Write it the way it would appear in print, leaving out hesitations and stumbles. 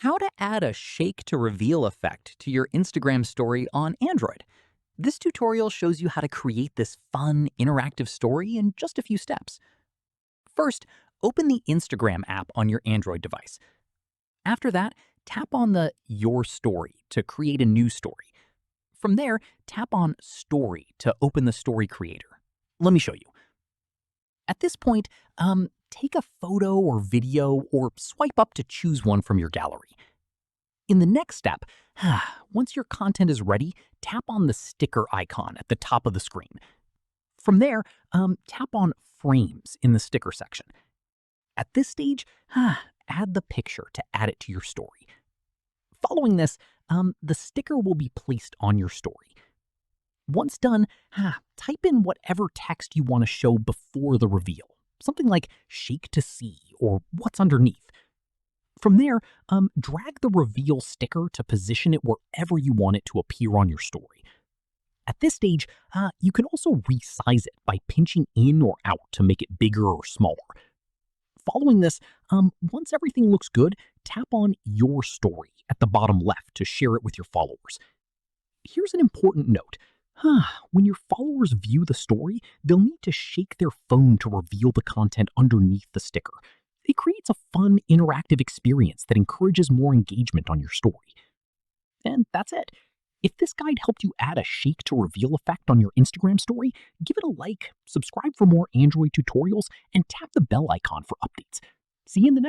How to add a shake to reveal effect to your Instagram story on Android. This tutorial shows you how to create this fun, interactive story in just a few steps. First, open the Instagram app on your Android device. After that, tap on the Your Story to create a new story. From there, tap on Story to open the story creator. Let me show you. At this point, take a photo or video or swipe up to choose one from your gallery. In the next step, once your content is ready, tap on the sticker icon at the top of the screen. From there, tap on Frames in the sticker section. At this stage, add the picture to add it to your story. Following this, the sticker will be placed on your story. Once done, type in whatever text you want to show before the reveal. Something like shake to see or what's underneath. From there, drag the reveal sticker to position it wherever you want it to appear on your story. At this stage, you can also resize it by pinching in or out to make it bigger or smaller. Following this, once everything looks good, tap on Your Story at the bottom left to share it with your followers. Here's an important note. When your followers view the story, they'll need to shake their phone to reveal the content underneath the sticker. It creates a fun, interactive experience that encourages more engagement on your story. And that's it. If this guide helped you add a shake to reveal effect on your Instagram story, give it a like, subscribe for more Android tutorials, and tap the bell icon for updates. See you in the next